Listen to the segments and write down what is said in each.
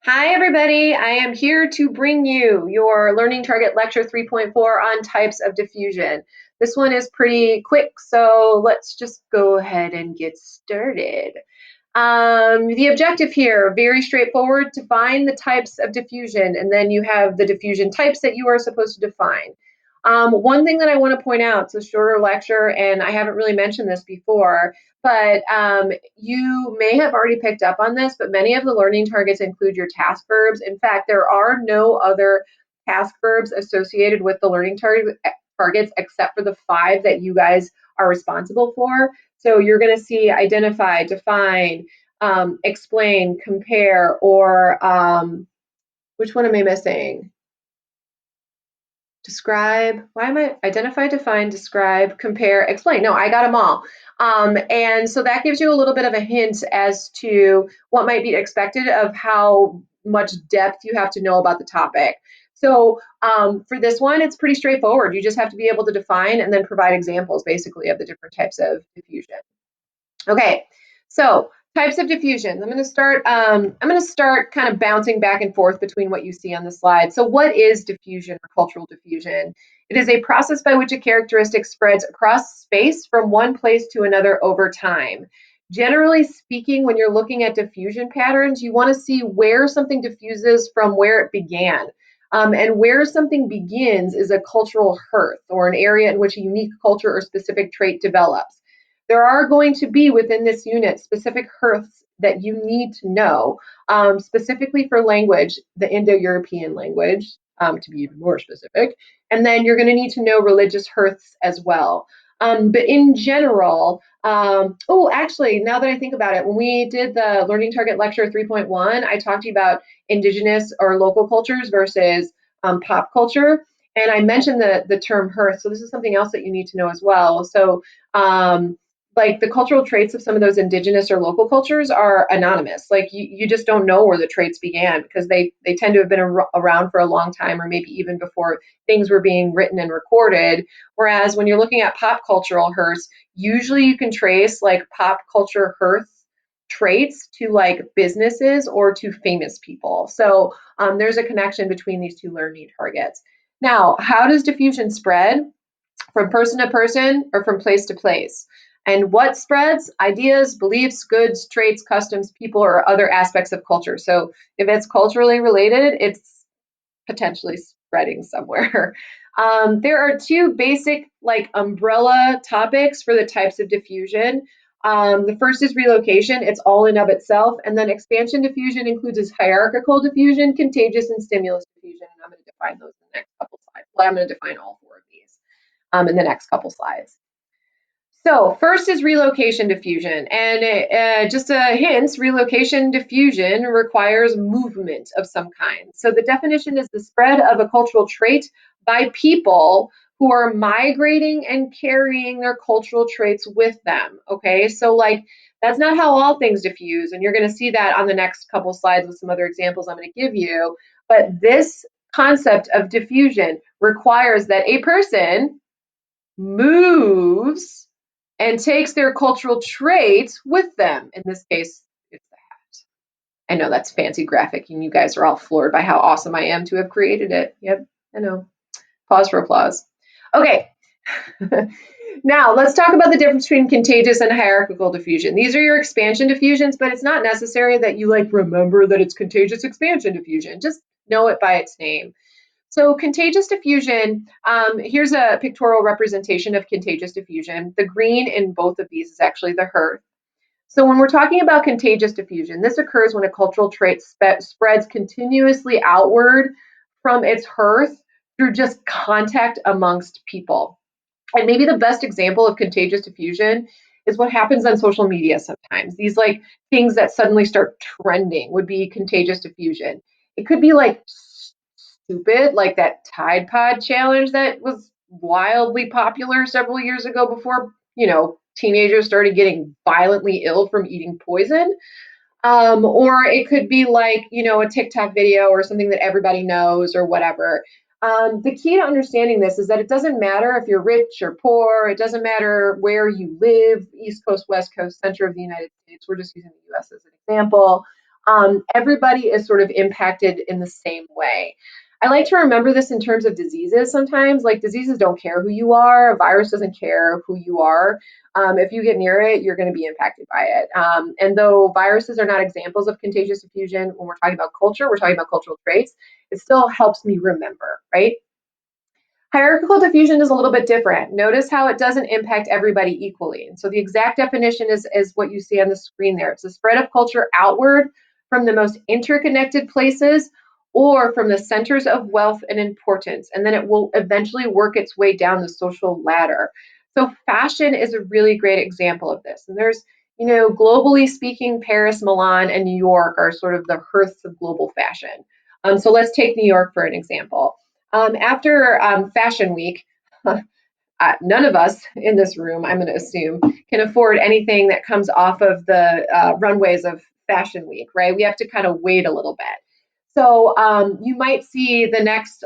Hi, everybody. I am here to bring you your Learning Target Lecture 3.4 on types of diffusion. This one is pretty quick, so let's just go ahead and get started. The objective here, very straightforward, to find the types of diffusion, and then you have the diffusion types that you are supposed to define. One thing that I want to point out, it's a shorter lecture, and I haven't really mentioned this before, but you may have already picked up on this, but many of the learning targets include your task verbs. In fact, there are no other task verbs associated with the learning targets except for the 5 that you guys are responsible for. So you're going to see identify, define, explain, compare, or which one am I missing? Describe. Why am I identify, define, describe, compare, explain? No, I got them all. And so that gives you a little bit of a hint as to what might be expected of how much depth you have to know about the topic. So for this one, it's pretty straightforward. You just have to be able to define and then provide examples basically of the different types of diffusion. Okay, so types of diffusion. I'm going to start kind of bouncing back and forth between what you see on the slide. So what is diffusion or cultural diffusion? It is a process by which a characteristic spreads across space from one place to another over time. Generally speaking, when you're looking at diffusion patterns, you want to see where something diffuses from where it began. And where something begins is a cultural hearth, or an area in which a unique culture or specific trait develops. There are going to be within this unit specific hearths that you need to know, specifically for language, the Indo-European language, to be even more specific. And then you're going to need to know religious hearths as well. But in general, oh, actually, now that I think about it, when we did the Learning Target Lecture 3.1, I talked to you about indigenous or local cultures versus pop culture. And I mentioned the term hearth. So this is something else that you need to know as well. So like the cultural traits of some of those indigenous or local cultures are anonymous. Like you just don't know where the traits began because they tend to have been around for a long time, or maybe even before things were being written and recorded. Whereas when you're looking at pop cultural hearths, usually you can trace like pop culture hearth traits to like businesses or to famous people. So there's a connection between these two learning targets. Now, how does diffusion spread? From person to person or from place to place. And what spreads? Ideas, beliefs, goods, traits, customs, people, or other aspects of culture. So if it's culturally related, it's potentially spreading somewhere. There are 2 basic like umbrella topics for the types of diffusion. The first is relocation. It's all in of itself. And then expansion diffusion includes hierarchical diffusion, contagious, and stimulus diffusion. And I'm going to define those in the next couple slides. Well, I'm going to define all 4 of these in the next couple slides. So first is relocation diffusion, and just a hint, relocation diffusion requires movement of some kind. So the definition is the spread of a cultural trait by people who are migrating and carrying their cultural traits with them, okay? So like that's not how all things diffuse, and you're gonna see that on the next couple slides with some other examples I'm gonna give you, but this concept of diffusion requires that a person moves and takes their cultural traits with them. In this case, it's the hat. I know that's fancy graphic, and you guys are all floored by how awesome I am to have created it. Yep, I know. Pause for applause. Okay. Now, let's talk about the difference between contagious and hierarchical diffusion. These are your expansion diffusions, but it's not necessary that you like remember that it's contagious expansion diffusion. Just know it by its name. So contagious diffusion, here's a pictorial representation of contagious diffusion. The green in both of these is actually the hearth. So when we're talking about contagious diffusion, this occurs when a cultural trait spreads continuously outward from its hearth through just contact amongst people. And maybe the best example of contagious diffusion is what happens on social media sometimes. These like things that suddenly start trending would be contagious diffusion. It could be like stupid, like that Tide Pod challenge that was wildly popular several years ago before, teenagers started getting violently ill from eating poison. Or it could be like, a TikTok video or something that everybody knows or whatever. The key to understanding this is that it doesn't matter if you're rich or poor. It doesn't matter where you live, East Coast, West Coast, center of the United States. We're just using the US as an example. everybody is sort of impacted in the same way. I like to remember this in terms of diseases sometimes. Like diseases don't care who you are, a virus doesn't care who you are. If you get near it, you're going to be impacted by it. And though viruses are not examples of contagious diffusion, when we're talking about culture, we're talking about cultural traits, it still helps me remember, right? Hierarchical diffusion is a little bit different. Notice how it doesn't impact everybody equally. And so the exact definition is what you see on the screen there. It's the spread of culture outward from the most interconnected places or from the centers of wealth and importance. And then it will eventually work its way down the social ladder. So fashion is a really great example of this. And there's, globally speaking, Paris, Milan, and New York are sort of the hearths of global fashion. So let's take New York for an example. After Fashion Week, none of us in this room, I'm going to assume, can afford anything that comes off of the runways of Fashion Week, right? We have to kind of wait a little bit. So you might see the next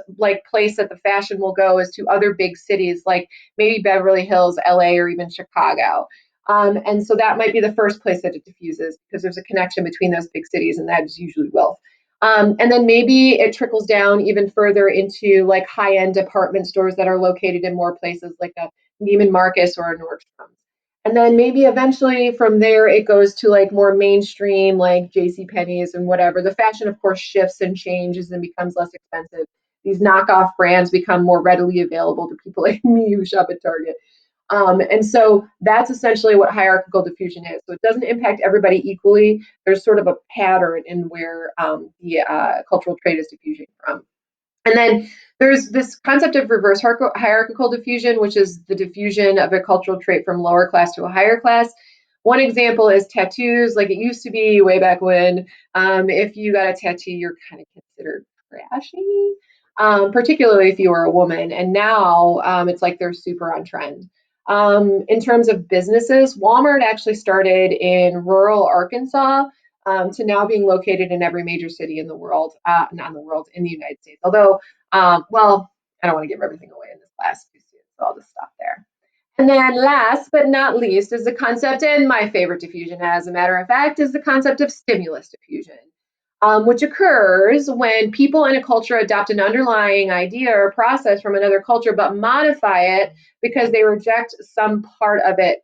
place that the fashion will go is to other big cities like maybe Beverly Hills, LA, or even Chicago. And so that might be the first place that it diffuses because there's a connection between those big cities, and that is usually wealth. And then maybe it trickles down even further into like high-end department stores that are located in more places like a Neiman Marcus or a Nordstrom. And then maybe eventually from there it goes to like more mainstream like J.C. Penney's and whatever. The fashion, of course, shifts and changes and becomes less expensive. These knockoff brands become more readily available to people like me who shop at Target. And so that's essentially what hierarchical diffusion is. So it doesn't impact everybody equally. There's sort of a pattern in where the cultural trait is diffusing from. And then there's this concept of reverse hierarchical diffusion, which is the diffusion of a cultural trait from lower class to a higher class. One example is tattoos. Like it used to be way back when, if you got a tattoo, you're kind of considered trashy, particularly if you were a woman. And now it's like they're super on trend. In terms of businesses, Walmart actually started in rural Arkansas to now being located in every major city in the world, not in the world, in the United States. Although, well, I don't want to give everything away in this class too soon, so I'll just stop there. And then last but not least is the concept, and my favorite diffusion, as a matter of fact, is the concept of stimulus diffusion, which occurs when people in a culture adopt an underlying idea or process from another culture, but modify it because they reject some part of it.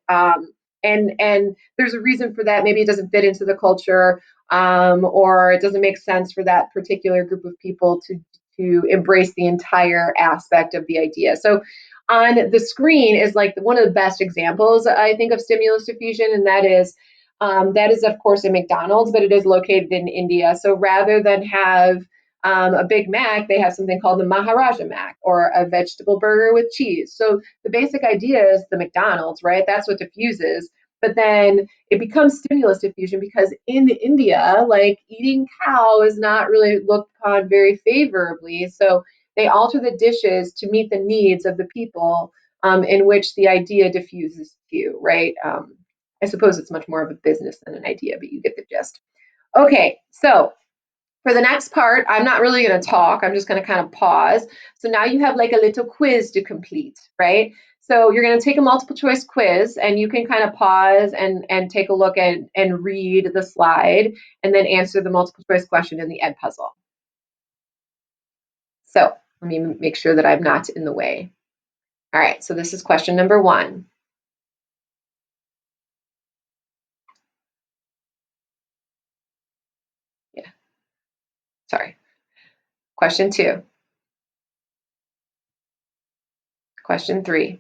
And there's a reason for that. Maybe it doesn't fit into the culture, or it doesn't make sense for that particular group of people to embrace the entire aspect of the idea. So on the screen is like one of the best examples, I think, of stimulus diffusion, and that is, of course, a McDonald's, but it is located in India. So rather than have a Big Mac, they have something called the Maharaja Mac, or a vegetable burger with cheese. So the basic idea is the McDonald's, right? That's what diffuses. But then it becomes stimulus diffusion because in India, like eating cow is not really looked upon very favorably. So they alter the dishes to meet the needs of the people in which the idea diffuses to, right? I suppose it's much more of a business than an idea, but you get the gist. Okay, so for the next part, I'm not really going to talk. I'm just going to kind of pause. So now you have like a little quiz to complete, right? So you're going to take a multiple choice quiz, and you can kind of pause and take a look and read the slide and then answer the multiple choice question in the Edpuzzle. So let me make sure that I'm not in the way. All right, so this is question number 1. Yeah, sorry. Question 2. Question 3.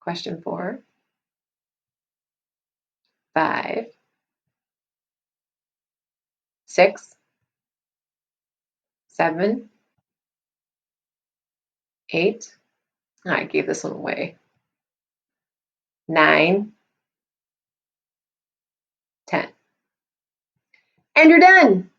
Question 4. 5. 6. 7. 8. I gave this one away. 9. 10. And you're done.